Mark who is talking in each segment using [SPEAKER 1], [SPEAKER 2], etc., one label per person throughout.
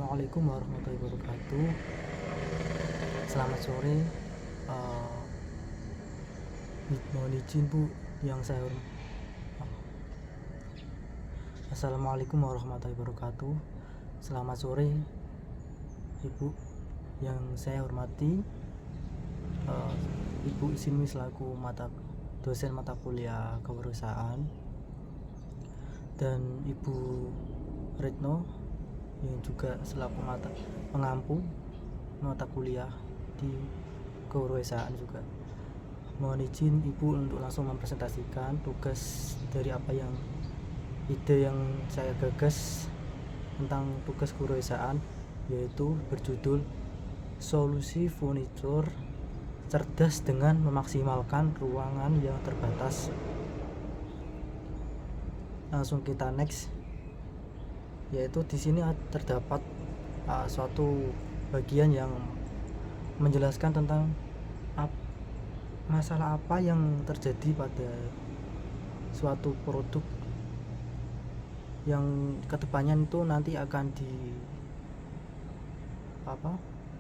[SPEAKER 1] Assalamualaikum warahmatullahi wabarakatuh. Selamat sore. Uh, Mohon izin Bu, yang saya hormati. Assalamualaikum warahmatullahi wabarakatuh. Selamat sore, Ibu yang saya hormati. Ibu Sinmi selaku dosen mata kuliah kewirausahaan, dan Ibu Retno yang juga selaku pengampu mata kuliah di kewirausahaan juga. Mohon izin Ibu untuk langsung mempresentasikan tugas dari ide yang saya gagas tentang tugas kewirausahaan, yaitu berjudul Solusi Furnitur Cerdas dengan Memaksimalkan Ruangan yang Terbatas. Langsung kita next, yaitu di sini terdapat suatu bagian yang menjelaskan tentang masalah apa yang terjadi pada suatu produk yang kedepannya itu nanti akan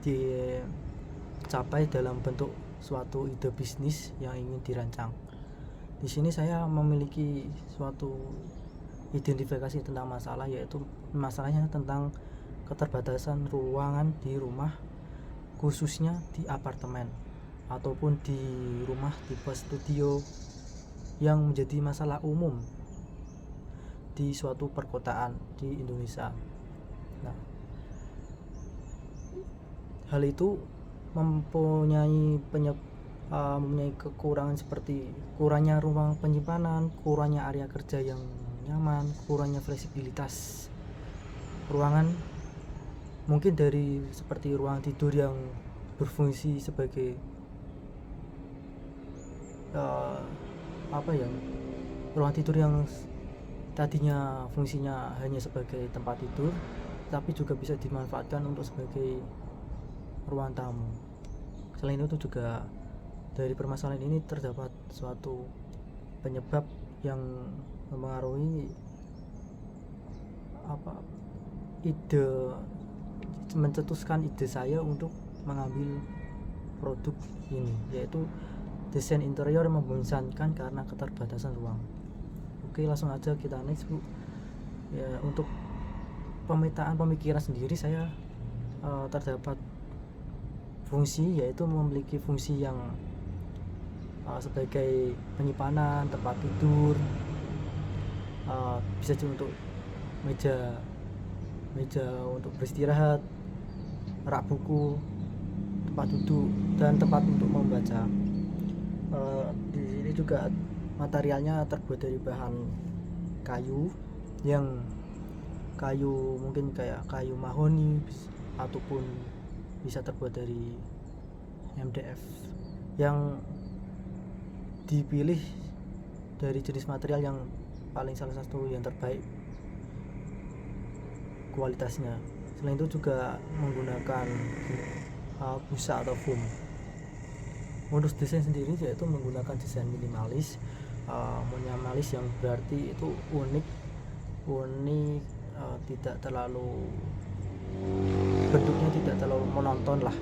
[SPEAKER 1] dicapai dalam bentuk suatu ide bisnis yang ingin dirancang. Di sini saya memiliki suatu identifikasi tentang masalah, yaitu masalahnya tentang keterbatasan ruangan di rumah, khususnya di apartemen ataupun di rumah tipe studio, yang menjadi masalah umum di suatu perkotaan di Indonesia. Nah, hal itu mempunyai kekurangan seperti kurangnya ruang penyimpanan, kurangnya area kerja yang nyaman, kurangnya fleksibilitas ruangan, mungkin dari seperti ruang tidur yang berfungsi sebagai ruang tidur yang tadinya fungsinya hanya sebagai tempat tidur, tapi juga bisa dimanfaatkan untuk sebagai ruang tamu. Selain itu juga dari permasalahan ini terdapat suatu penyebab yang mempengaruhi mencetuskan ide saya untuk mengambil produk ini, yaitu desain interior membosankan karena keterbatasan ruang. Oke, langsung aja kita next Bu. Ya, untuk pemetaan pemikiran sendiri saya terdapat fungsi, yaitu memiliki fungsi yang sebagai penyimpanan, tempat tidur, bisa juga untuk meja untuk beristirahat, rak buku, tempat duduk, dan tempat untuk membaca. Di sini juga materialnya terbuat dari bahan kayu, yang kayu mungkin kayak kayu mahoni ataupun bisa terbuat dari MDF, yang dipilih dari jenis material yang salah satu yang terbaik kualitasnya. Selain itu juga menggunakan busa atau foam. Untuk desain sendiri yaitu menggunakan desain minimalis. Minimalis yang berarti itu unik, tidak terlalu, bentuknya tidak terlalu monoton lah,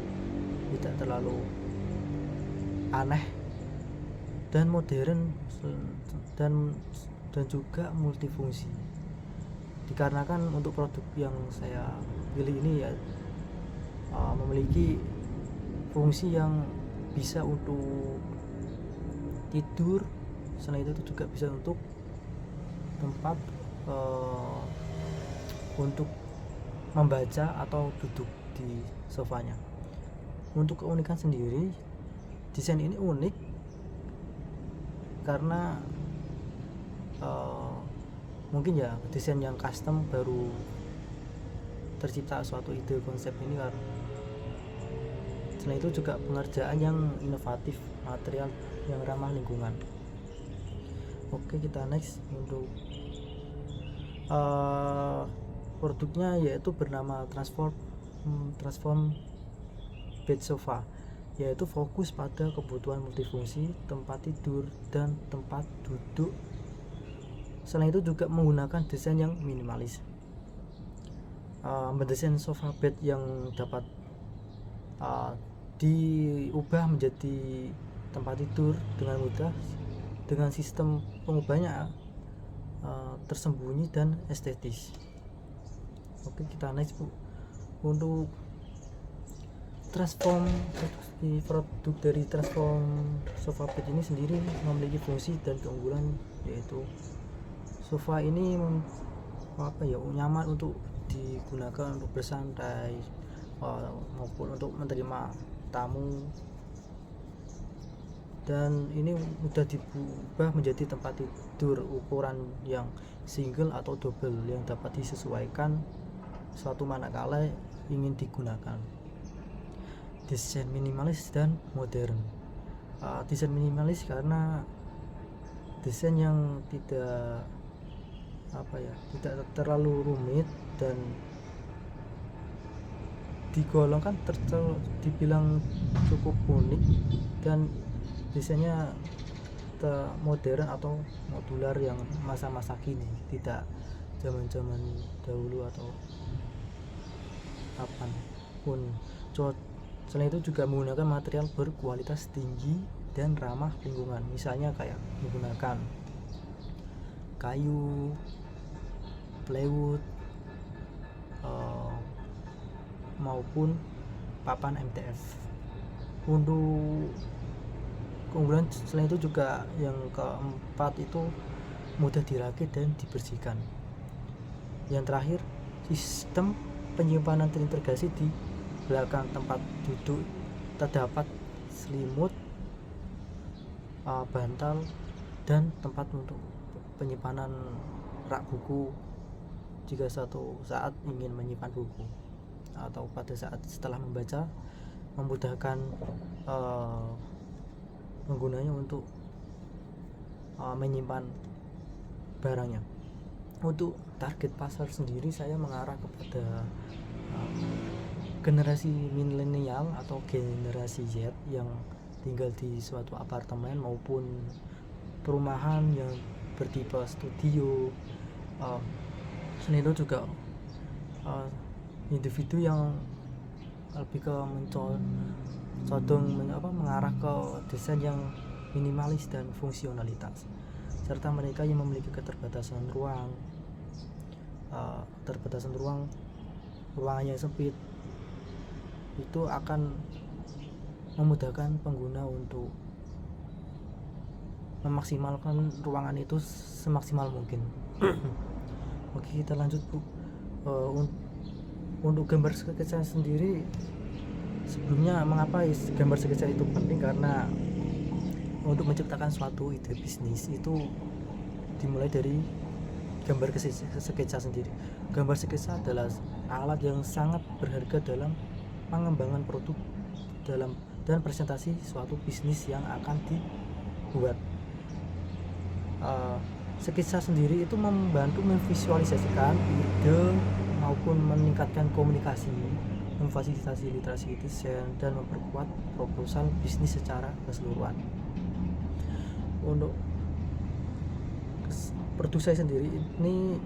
[SPEAKER 1] tidak terlalu aneh, dan modern, dan juga multifungsi. Dikarenakan untuk produk yang saya pilih ini ya memiliki fungsi yang bisa untuk tidur, selain itu juga bisa untuk tempat untuk membaca atau duduk di sofanya. Untuk keunikan sendiri, desain ini unik karena mungkin ya desain yang custom, baru tercipta suatu ide konsep ini. Selain itu juga pengerjaan yang inovatif, material yang ramah lingkungan. Oke, kita next. Untuk produknya yaitu bernama Transform Bed Sofa, yaitu fokus pada kebutuhan multifungsi, tempat tidur, dan tempat duduk. Selain itu juga menggunakan desain yang minimalis. mendesain sofa bed yang dapat diubah menjadi tempat tidur dengan mudah dengan sistem pengubahnya tersembunyi dan estetis. Oke, kita next Bu. Untuk produk dari transform sofa bed ini sendiri memiliki fungsi dan keunggulan, yaitu sofa ini nyaman untuk digunakan untuk bersantai maupun untuk menerima tamu, dan ini mudah diubah menjadi tempat tidur ukuran yang single atau double yang dapat disesuaikan suatu manakala ingin digunakan. Desain minimalis dan modern. Desain minimalis karena desain yang tidak terlalu rumit dan digolongkan dibilang cukup unik, dan desainnya modern atau modular yang masa-masa kini, tidak zaman-zaman dahulu atau kapan pun. Selain itu juga menggunakan material berkualitas tinggi dan ramah lingkungan, misalnya kayak menggunakan kayu, plywood, maupun papan MDF. Untuk keunggulan selain itu juga yang keempat itu mudah dirakit dan dibersihkan. Yang terakhir, sistem penyimpanan terintegrasi di belakang tempat duduk, terdapat selimut, bantal, dan tempat untuk penyimpanan rak buku jika suatu saat ingin menyimpan buku atau pada saat setelah membaca, memudahkan penggunanya untuk menyimpan barangnya. Untuk target pasar sendiri, saya mengarah kepada generasi milenial atau generasi Z yang tinggal di suatu apartemen maupun perumahan yang bertipe studio. Selain itu juga individu yang lebih ke mengarah ke desain yang minimalis dan fungsionalitas, serta mereka yang memiliki keterbatasan ruang, ruangannya sempit, itu akan memudahkan pengguna untuk memaksimalkan ruangan itu semaksimal mungkin. Oke, kita lanjut Bu. Untuk gambar sketsa sendiri, sebelumnya mengapa gambar sketsa itu penting? Karena untuk menciptakan suatu ide bisnis itu dimulai dari gambar sketsa sendiri. Gambar sketsa adalah alat yang sangat berharga dalam pengembangan produk dan presentasi suatu bisnis yang akan dibuat. Sketsa sendiri itu membantu memvisualisasikan ide maupun meningkatkan komunikasi, memfasilitasi literasi desain, dan memperkuat proposal bisnis secara keseluruhan. Untuk produk saya sendiri ini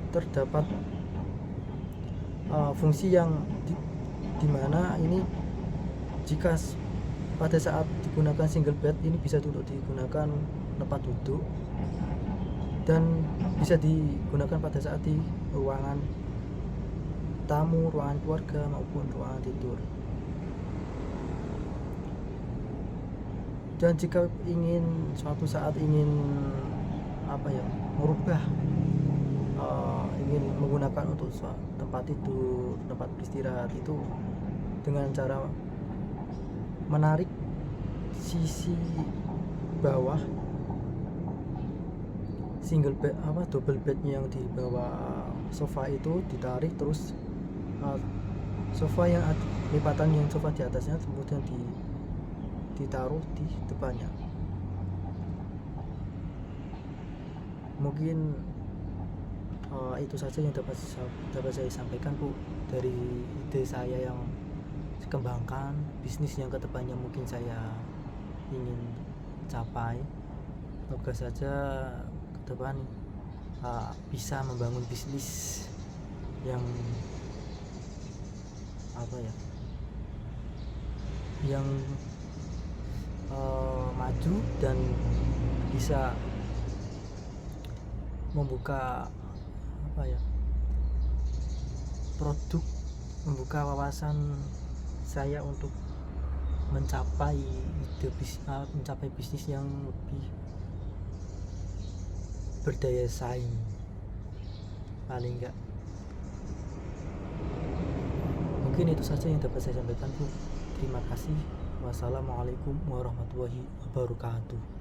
[SPEAKER 1] terdapat fungsi yang dimana ini jika pada saat digunakan single bed ini bisa untuk digunakan tempat duduk dan bisa digunakan pada saat di ruangan tamu, ruangan keluarga maupun ruangan tidur. Dan jika suatu saat ingin merubah, ingin menggunakan untuk tempat tidur, tempat beristirahat, itu dengan cara menarik sisi bawah double bednya yang di bawah sofa itu ditarik, terus sofa yang lipatan yang sofa di atasnya kemudian ditaruh di depannya. Mungkin itu saja yang dapat saya sampaikan Bu, dari ide saya yang kembangkan, bisnis yang kedepannya mungkin saya ingin capai. Semoga saja ke depan bisa membangun bisnis yang yang maju dan bisa membuka produk, membuka wawasan saya untuk mencapai bisnis yang lebih berdaya saing paling enggak. Mungkin itu saja yang dapat saya sampaikan, Bu. Terima kasih. Wassalamualaikum warahmatullahi wabarakatuh.